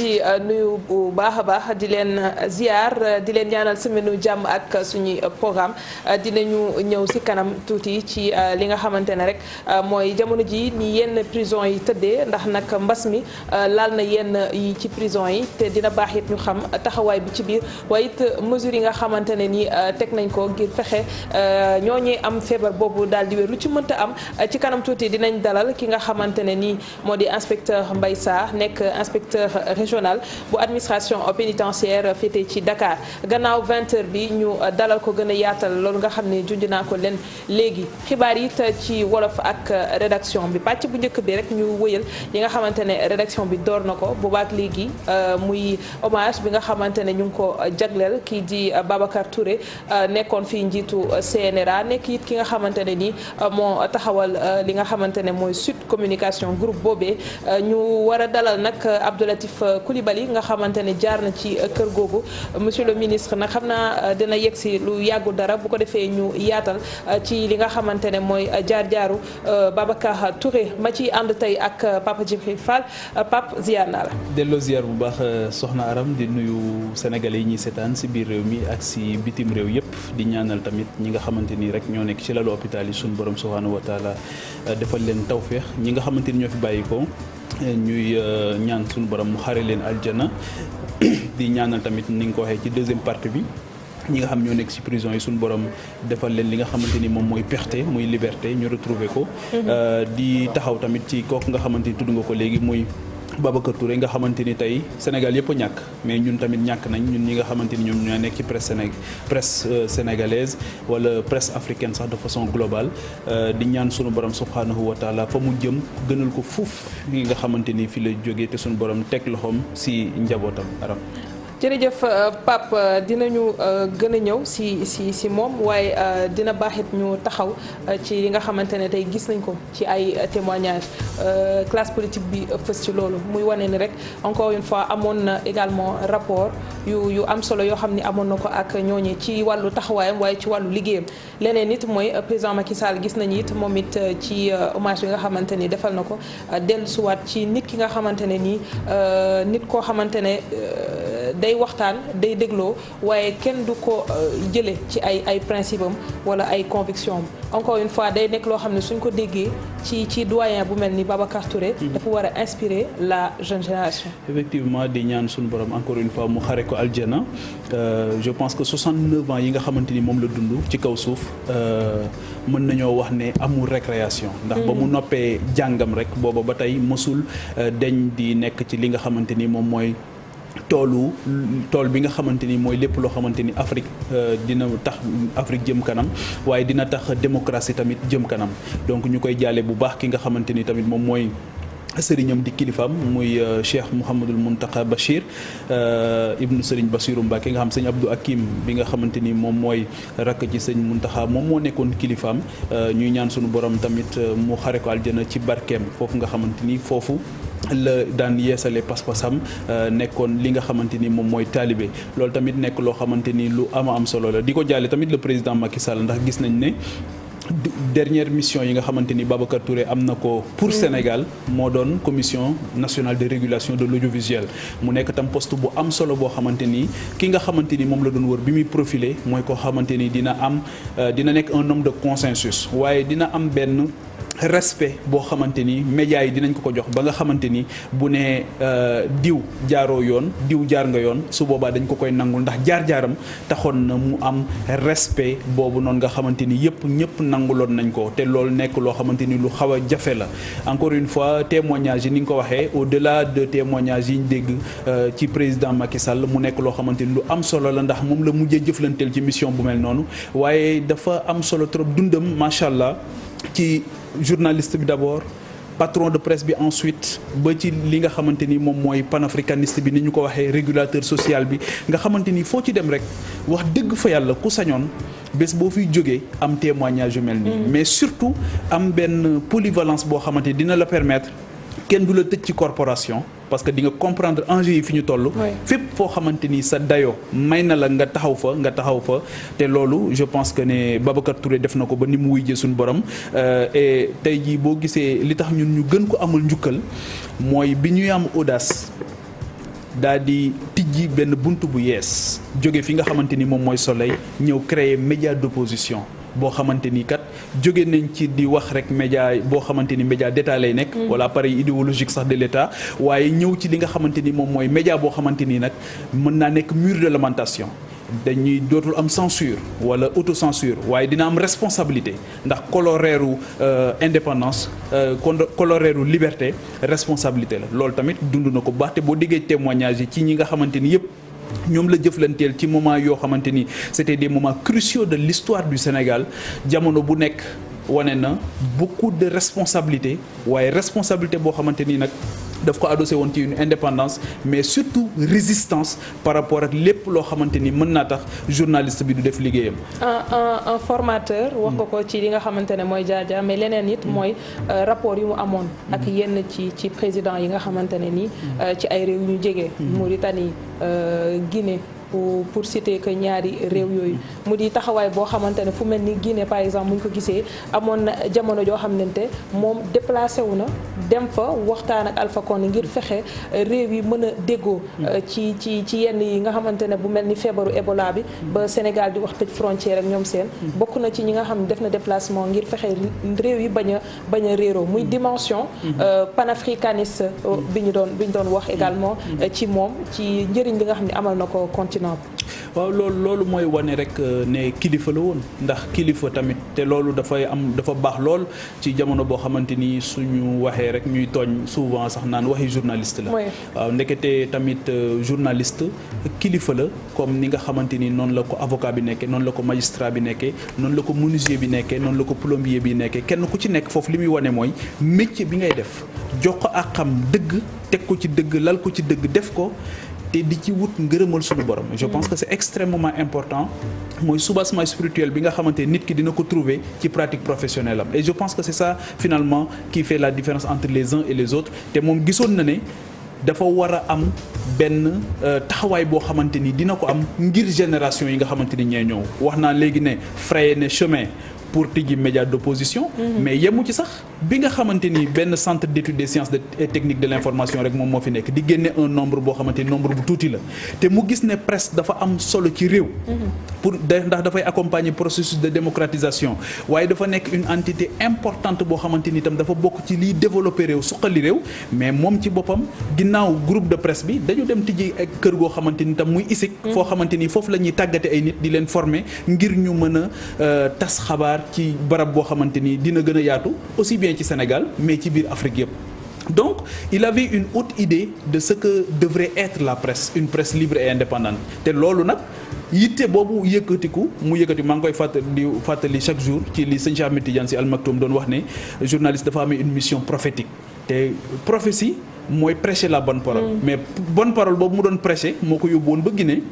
di nuyu bu baax a baax di leen ziar di leen ñaanal semaine jàmm ak suñuy programme dinañu ñëw si kanam tuuti ci li nga xamante ne rek mooy jamono ji ni yenn prison yi tëddee ndax nag mbas mi laal na yenn yi ci prison yi te dina baax it ñu xam taxawaay bi ci biir waaye it mesures yi nga xamante ne ni teg nañ ko ngir fexe ñooñee am feebar boobu daal di wér lu ci mënta am ci kanam tuuti dinañ dalal ki nga xamante ne ni moo di inspecteur Mbaye Sarr nekk inspecteur régional bu administration pénitentiaire féete ci Dakar gannaaw 20h bi ñu dalal ko gën a yaatal loolu nga xam ne junj naa ko leen léegi xibaar yi ci wolof ak rédaction bi pàcc bu njëkk bi rek ñu wëyal yi nga xamante ne rédaction bi door na ko boobaak léegi muy hommage bi nga xamante ne ñu ngi ko jagleel kii di Babacar Touré nekkoon fii njiitu CNRA nekk it ki nga xamante ne ni moo taxawal li nga xamante ne mooy Sud Communication groupe boobee ñu war a dalal nag Abdoulatif Coulibaly nga xamante ne jaar na ci kër googu monsieur le ministre nag xam naa dina yegg si lu yàggu dara bu ko defee ñu yaatal ci li nga xamante ne mooy jaar-jaaru Babacar Touré ma ci ànd tey ak Papa Djibril Fall Pape ziar naa la. delloo ziar bu baax soxna Aram di nuyu sénégalais yi ñuy seetaan si biir réew mi ak si bitim réew yëpp di ñaanal tamit ñi nga xamante ni rek ñoo nekk ci lalu hôpital yi suñu borom subhanahu wa taala defal leen tawféex ñi nga xamante ni ñoo fi bàyyi ko ñuy ñaan suñu borom mu xare leen aljana di ñaanal tamit ni nga ko waxee ci deuxième partie bi ñi nga xam ñoo nekk ci prison yi suñu borom defal leen li nga xamante ni moom mooy pexte muy liberté ñu retrouver ko di taxaw tamit ci kooku nga xamante ni tudd nga ko léegi muy Babacar Touré nga xamante ni tey Sénégal yëpp a ñàkk mais ñun tamit ñàkk nañ ñun ñi nga xamante ni ñoom ñoo nekk ci presse sénégalaise wala presse africaine sax de façon globale di ñaan sunu borom subhanahu wa taala fa mu jëm gënal ko fuuf yi nga xamante ni fi la jógee te sunu borom teg loxoom si njabootam aram jërëjëf Pape dinañu gën a ñëw si moom waaye dina baaxit ñu taxaw ci li nga xamante ne tey gis nañ ko ci ay témoignages classe politique bi fës ci loolu muy wane ni rek encore une fois amoon na également rapport yu am solo yoo xam ni amoon na ko ak ñooñu ci wàllu taxawaayam waaye ci wàllu liggéeyam leneen it mooy président Macky Sall gis nañu it moom it ci hommage bi nga xamante ni defal na ko dellusiwaat ci nit ki nga xamante ne nii nit koo xamante ne day waxtaan day dégloo waaye kenn du ko jële ci ay principe am wala ay conviction am encore une fois day nekk loo xam ne suñ ko déggee ci doyen bu mel ni Babacar Touré dafa war a inspirer la jeune génération. effectivement di ñaan suñu borom encore une fois mu xare ko aljana je pense que 69 ans yi nga xamante ni moom la dund ci kaw suuf mën nañoo wax ne amul récréation ndax ba mu noppee jàngam rek booba ba tey mësul deñ di nekk ci li nga xamante ni moom mooy tool bi nga xamante ni mooy lépp loo xamante ni Afrique dina tax Afrique jëm kanam waaye dina tax démocratie tamit jëm kanam donc ñu koy jaale bu baax ki nga xamante ni tamit moom mooy sëriñam di kilifaam muy Cheikh Mouhamadul Mountakha Bachir ibnu sëriñ Bassirou Mbacké nga xam sëñ Abdou Hakim bi nga xamante ni moom mooy rakk ci sëñ Mountakha moom moo nekkoon kilifaam ñuy ñaan sunu borom tamit mu xare ko aljana ci barkeem foofu nga xamante ni foofu la daan yeesale pas-pasam nekkoon li nga xamante ni moom mooy taalibe loolu tamit nekk loo xamante ni lu am solo la di ko jaale tamit le président Macky Sall ndax gis nañ ne dernière mission yi nga xamante ni Babacar Touré am na ko pour Sénégal moo doon commission nationale de régulation de l'audiovisuel mu nekk tam poste bu am solo boo xamante ni ki nga xamante ni moom la doon wër bi muy profilé mooy koo xamante ni dina nekk un homme de consensus waaye dina am benn respect boo xamante ni médias yi dinañ ko jox ba nga xamante ni bu ne diw jaaroo yoon diw jaar nga yoon su boobaa dañ ko koy nangul ndax jaar-jaaram taxoon na mu am respect boobu noonu nga xamante ni ñëpp nanguloon nañ ko te loolu nekk loo xamante ni lu xaw a jafe la encore une fois témoignage yi ni nga ko waxee au-delà de témoignages yi ñu dégg ci président Macky Sall mu nekk loo xamante ni lu am solo la ndax moom la mujjee jëflanteel ci mission bu mel noonu waaye dafa am solo trop dundam macha allah ci journaliste bi d'abord patron de presse bi ensuite ba ci li nga xamante ni moom mooy panafricaniste bi ni ñu ko waxee régulateur social bi nga xamante ni foo ci dem rek wax dëgg fa yàlla ku sañoon bés boo fiy jógee am témoignage yu mel nii mais surtout am benn polyvalence boo xamante ni dina la permettre kenn du la tëj ci corporation parce que di nga comprendre enjeux yi fi ñu toll fépp foo xamante ni sa dayoo may na la nga taxaw fa te loolu je pense que ne Babacar Touré def na ko ba ni mu wuyjee suñu borom et tey jii boo gisee li tax ñun ñu gën ko amul njukkal mooy bi ñuy am audace daal di tijji benn bunt bu yees jóge fi nga xamante ni moom mooy Soleil ñëw créer média d'opposition boo xamante ni kat jóge nañ ci di wax rek média boo xamante ni média d'état lay nekk wala appareil idéologique sax de l'état waaye ñëw ci li nga xamante ni moom mooy média boo xamante ni nag mën naa nekk mur de lamentation dañuy dootul am censure wala autocensure waaye dina am responsabilité ndax coloreeru indépendance coloreeru liberté responsabilité la loolu tamit dund na ko bu baax te boo déggee témoignage yi ci ñi nga xamante ni yëpp ñoom la jëflanteel ci moment yoo xamante ni c'était des moments cruciaux de l'histoire du Sénégal jamono bu nekk wane na beaucoup de responsabilité waaye responsabilité boo xamante ni nag daf ko adossé woon ci une indépendance mais surtout résistance par rapport ak lépp loo xamante ni mën naa tax journaliste bi du def liggéeyam. un formateur. wax nga ko ci li nga xamante ne mooy jaar-jaar mais leneen it mooy rapport yi mu amoon. ak yenn ci président yi nga xamante ne nii. ci ay réew ñu jege. Mauritanie Guinée. pour citer que ñaari réew yooyu mu di taxawaay boo xamante ne fu mel ni Guinée par exemple bu ñu ko gisee amoon na jamono joo xamante moom déplacé wu na dem fa waxtaan ak Alpha Condé ngir fexe réew yi mën a déggoo ci yenn yi nga xamante ne bu mel ni feebaru Ebola bi ba Sénégal di wax tëj frontière ak ñoom seen bokk na ci ñi nga xam ne def na déplacement ngir fexe réew yi bañ a réeroo muy dimension panafricaniste bi ñu doon wax également ci moom ci njëriñ li nga xam ne amal na ko continent. waaw loolu mooy wane rek ne kilifa la woon ndax kilifa tamit te loolu dafa baax lool ci jamono boo xamante ni suñu waxee rek ñuy tooñ souvent sax naan waxi journaliste la. waaw ndekete tamit journaliste kilifa la comme ni nga xamante ni noonu la ko avocat bi nekkee noonu la ko magistrat bi nekkee noonu la ko menuisier bi nekkee noonu la ko plombier bi nekkee kenn ku ci nekk foofu li muy wane mooy métier bi ngay def jox ko ak xam dëgg teg ko ci dëgg lal ko ci dëgg def ko. te di ci wut ngërëmal suñu borom je pense que c'est extrêmement important mooy soubassement spirituel bi nga xamante nit ki dina ko trouver ci pratique professionnelle am et je pense que c'est ça finalement qui fait la différence entre les uns et les autres te moom gisoon na ne dafa war a am benn taxawaay boo xamante ni dina ko am ngir génération yi nga xamante ni ñee ñëw wax naa léegi ne frayer ne chemin pour tijji média d'opposition mais yemu ci sax bi nga xamante ni benn centre d'études des sciences et techniques de l'information rek moom moo fi nekk di génne un nombre boo xamante ni nombre bu tuuti la te mu gis ne presse dafa am solo ci réew pour ndax dafay accompagner processus de démocratisation waaye dafa nekk une entité importante boo xamante ni itam dafa bokk ci liy développer réew suqali réew mais moom ci boppam ginnaaw groupe de presse bi dañu dem tijji ak kër goo xamante ni itam muy ISIC foo xamante ni foofu la ñuy tàggate ay nit di leen former ngir ñu mën a tas xabaar ci barab boo xamante ni dina gën a yaatu aussi bien ci Sénégal mais ci biir Afrique yëpp donc il avait une haute idée de ce que devrait être la presse une presse libre et indépendante te loolu nag yitte boobu yëkkatiku mu yëkkati maa ngi koy fàttali chaque jour ci li sëñ Cheikh Ahmed Tidiane Sy Al Maktoum doon wax ne journaliste dafa amee une mission prophétique te prophétie mooy prêcher la bonne parole mais bonne parole boobu mu doon prêcher moo ko yóbbu woon ba Guinée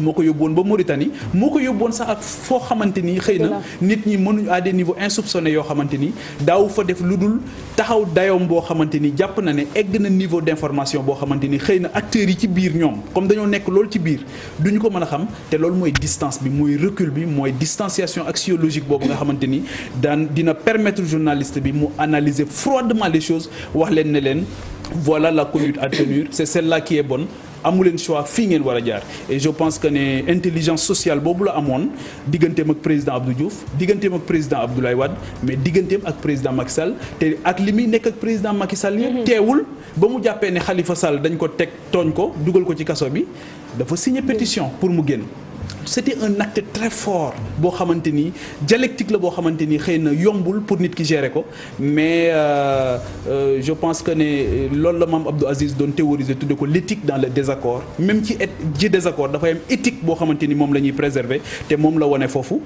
moo ko yóbbuwoon ba Mauritanie moo ko yóbbuwoon sax ak foo xamante ni xëy na nit ñi mënuñu à des niveaux insoupçonnés yoo xamante ni daaw fa def lu dul taxaw dayoom boo xamante ni jàpp na ne egg na niveau d'information boo xamante ni xëy na acteurs yi ci biir ñoom comme dañoo nekk loolu ci biir duñu ko mën a xam te loolu mooy distance bi mooy recul bi mooy distanciation axiologique boobu nga xamante ni dina permettre journaliste bi mu analyser froidement les choses wax leen ne leen voilà la conduite à tenir c'est celle-là qui est bonne amu leen choix fii ngeen war a jaar et je pense que ne intelligence sociale boobu la amoon digganteem ak président Abdou Diouf digganteem ak président Abdoulaye Wade mais digganteem ak président Macky Sall te ak li muy nekk ak président Macky Sall yëpp teewul ba mu jàppee ne Khalifa Sall dañ ko teg tooñ ko dugal ko ci kaso bi dafa signer pétition pour mu génn c'était un acte très fort boo xamante ni dialectique la boo xamante ni xëy na yombul pour nit ki gérer ko mais je pense que ne loolu la maam Abdou Aziz doon théoriser tudde ko l'éthique dans le désaccord même ci désaccord dafay am éthique boo xamante ni moom la ñuy préserver te moom la wone foofu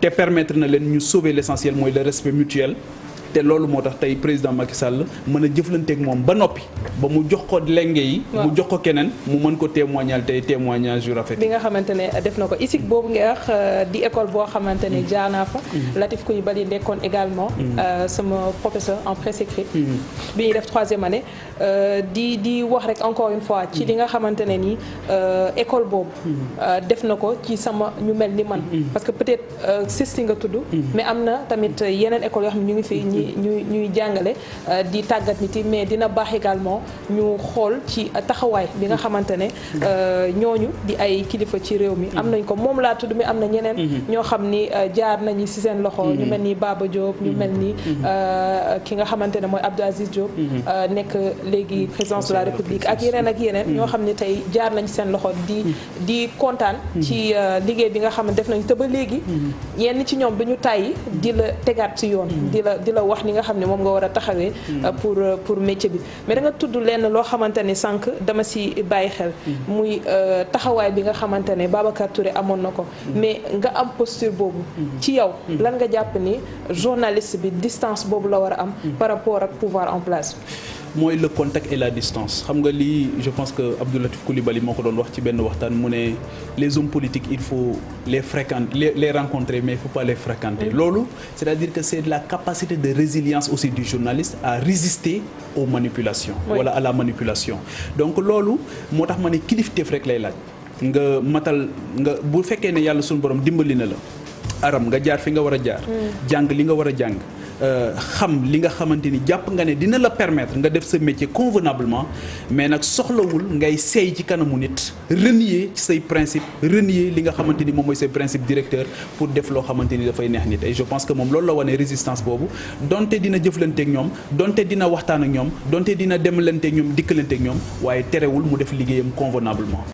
te permettre na leen ñu sauver l'essentiel mooy le respect mutuel te loolu moo tax tey président Macky Sall mën a jëflanteeg moom ba noppi ba mu jox ko lenge yi mu jox ko keneen mu mën ko témoignal tey témoignage yu rafet bi nga xamante ne def na ko ISIC boobu nga wax di école boo xamante ne jaar naa fa Latif Coulibaly nekkoon également sama professeur en presse écrite bi ñuy def 3e année di wax rek encore une fois ci li nga xamante ne nii école boobu def na ko ci sama ñu mel ni man parce que peut-être CESTI nga tudd mais am na tamit yeneen école yoo xam ne ñu ngi fi ñuy jàngale di tàggat nit yi mais dina baax également ñu xool ci taxawaay bi nga xamante ne ñooñu di ay kilifa ci réew mi am nañ ko moom laa tudd mi am na ñeneen ñoo xam ni jaar nañu ci seen loxo ñu mel ni Baba Diop ñu mel ni ki nga xamante ne mooy Abdou Aziz Diop nekk léegi présidence de la République ak yeneen ñoo xam ni tey jaar nañ seen loxo di kontaan ci liggéey bi nga xam ne def nañ te ba léegi yenn ci ñoom duñu tàyyi di la tegaat ci yoon di la wax ni nga xam ne moom nga war a taxawee pour métier bi mais da nga tudd lenn loo xamante ne sànq dama ci bàyyi xel muy taxawaay bi nga xamante ne Babacar Touré amoon na ko mais nga am posture boobu ci yow lan nga jàpp ni journaliste bi distance boobu la war a am par rapport ak pouvoir en place. mooy le contact et la distance xam nga lii je pense que Abdou Latif Coulibaly moo ko doon wax ci benn waxtaan mu ne les hommes politiques il faut les rencontrer mais il faut pas les fréquenter loolu c'est-à-dire que c'est de la capacité de résilience aussi du journaliste à résister aux manipulations wala à la manipulation donc loolu moo tax ma ne kilifteef rek lay laaj nga matal nga bu fekkee ne yàlla suñu borom dimbali na la aram nga jaar fi nga war a jaar jàng li nga war a jàng xam li nga xamante ni jàpp nga ne dina la permettre nga def sa métier convenablement mais nag soxlawul ngay seey ci kanamu nit renier ci say principe renier li nga xamante ni moom mooy say principe directeur pour def loo xamante ni dafay neex nit et je pense que moom loolu la wane résistance boobu donte dina jëflanteeg ñoom donte dina waxtaan ak ñoom donte dina demlanteeg ñoom dikkalanteeg ñoom waaye terewul mu def liggéeyam convenablement